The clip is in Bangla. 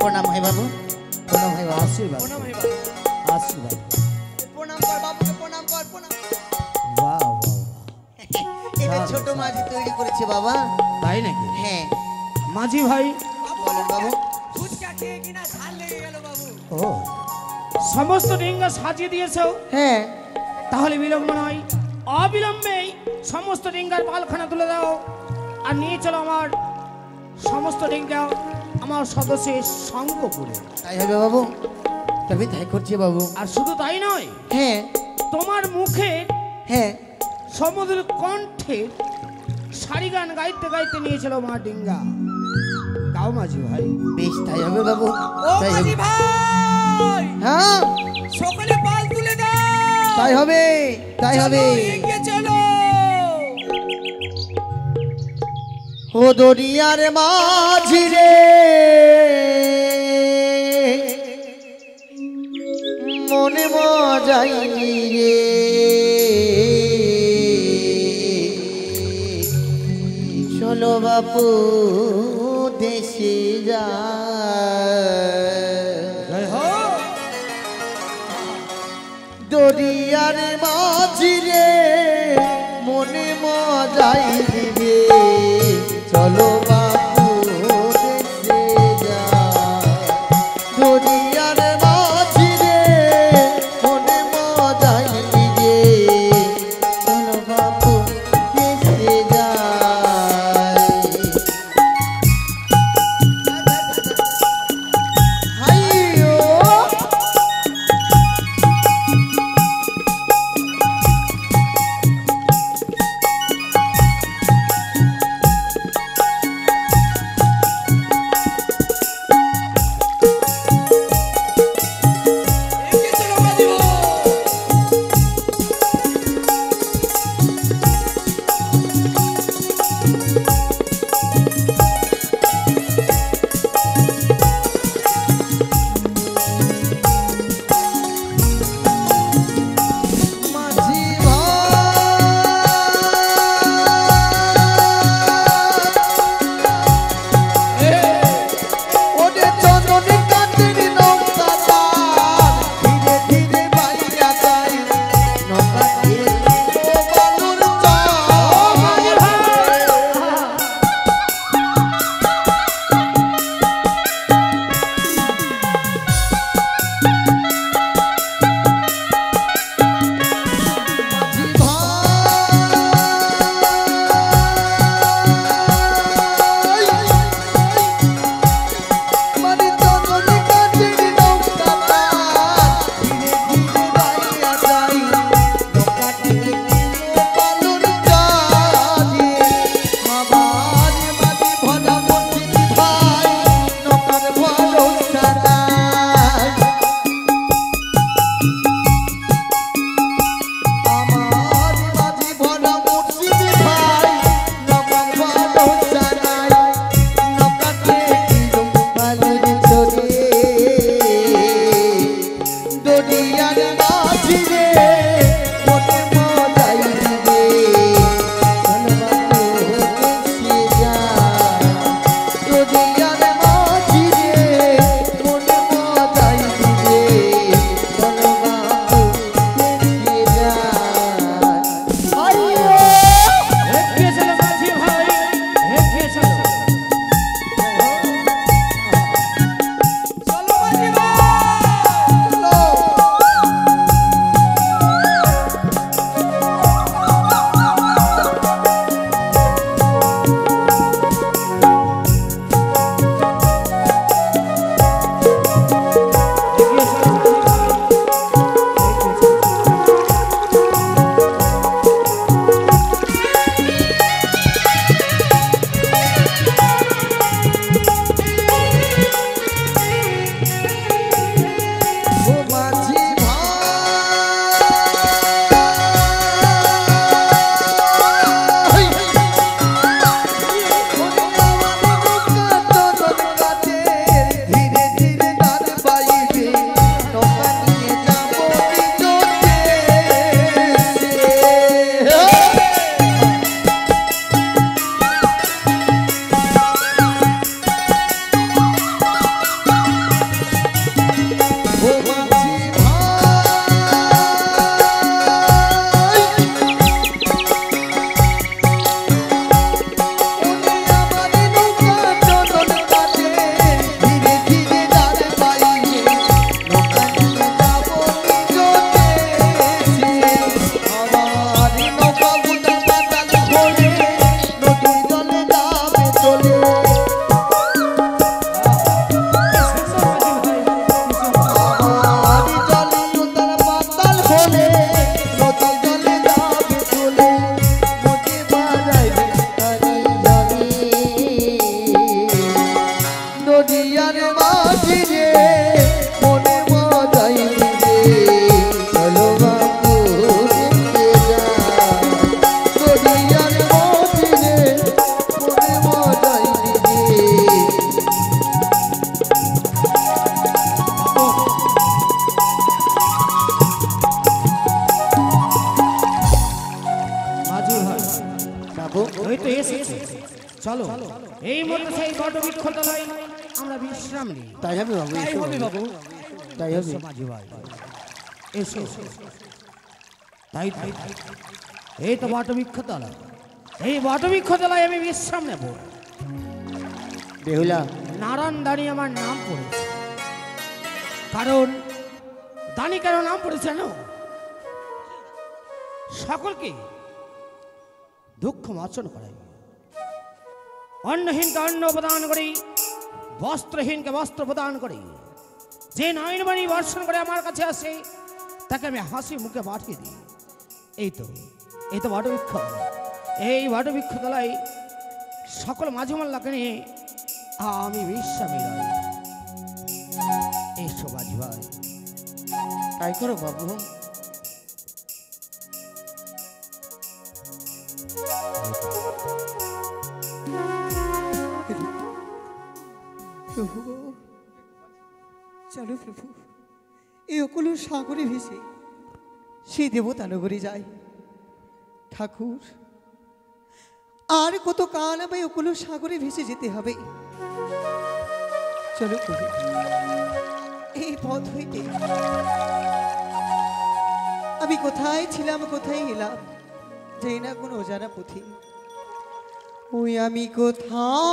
প্রণাম হয় বাবু, প্রণাম হয় বাবু, আশীর্বাদ প্রণাম হয় বাবু, আশীর্বাদ। প্রণাম কর বাবুকে, প্রণাম কর, প্রণাম। বাহ বাহ, এটা ছোট মাঝি তৈরি করেছে বাবা। তাই নাকি? হ্যাঁ মাঝি ভাই, বলেন বাবু। ফুচকা খেয়ে কিনা ঝাল লেগে গেল বাবু। ও সমস্ত ডিঙ্গা সাজিয়ে দিয়েছো, হ্যাঁ তাহলে বিলম্ব নয়, অবিলম্বেই সমস্ত ডিঙ্গার পালখানা তুলে দাও আর নিয়ে চলো আমার সমস্ত ডিঙ্গা আমার সদস্যের সঙ্গ করে। তাই হবে বাবু, তবে তাই করছে বাবু। আর শুধু তাই নয়, হ্যাঁ তোমার মুখে হ্যাঁ সমুদ্রের কণ্ঠে সারি গান গাইতে গাইতে নিয়ে চলো মা ডিঙ্গা। গাও মাঝি ভাই। বেশ তাই হবে বাবু, ও তাই মাঝি হবে। ভাই, হ্যাঁ সকলে পাল তুলে দাও। তাই হবে, তাই হবে। চলো, এগিয়ে চলো। ও দরিয়ার মাঝি রে মনে মজাই রে, চলো বাপু দেশে যা। দরিয়ার মাঝি রে মনে মজাই রে, চলো বাপু দেশে যা। দরিয়ার মাঝি রে মনে মজাই রে, চলো বাপু দেশে যা। হাইও মাঝি রে মনে মজাই রে চলো বাপু দেখতে যাই দরিয়ার মাঝি রে মনে মজাই রে মাঝি ভাই বাবু ওই তো এসেছে চলো এই মধ্যে সেই বটবৃক্ষ তলায় আমরা বিশ্রাম নিই তাই হবে বাবু তাই এসো হবে বাবু তাই হবে এসো মাঝি ভাই এসো তাই তাই এই তো বটবৃক্ষ তলা এই বটবৃক্ষ তলায় আমি বিশ্রাম নেব বেহুলা নারায়ণ দানি আমার নাম পড়েছে কারণ দানি কেন নাম পড়েছে জানো সকলকে দুঃখ মোচন করাই অন্নহীনকে অন্ন প্রদান করি বস্ত্রহীনকে বস্ত্র প্রদান করি যে নয়নবাণী বর্ষণ করে আমার কাছে আসে তাকে আমি হাসি মুখে পাঠিয়ে দিই এই তো বটবৃক্ষ এই বটবৃক্ষ তলায় সকল মাঝমাল্লাকে নিয়ে আমি বিশ্রামে রই এসো মাঝি ভাই তাই করো বাবু প্রভু চলো প্রভু এই অকুল সাগরে ভেসে সেই দেবতা নগরে যাই ঠাকুর আর কত কাল আমায় অকুল সাগরে ভেসে যেতে হবে চলো প্রভু এই পথ হইতে আমি কোথায় ছিলাম কোথায় এলাম যাই না কোনো অজানা পথে ওই আমি কোথায়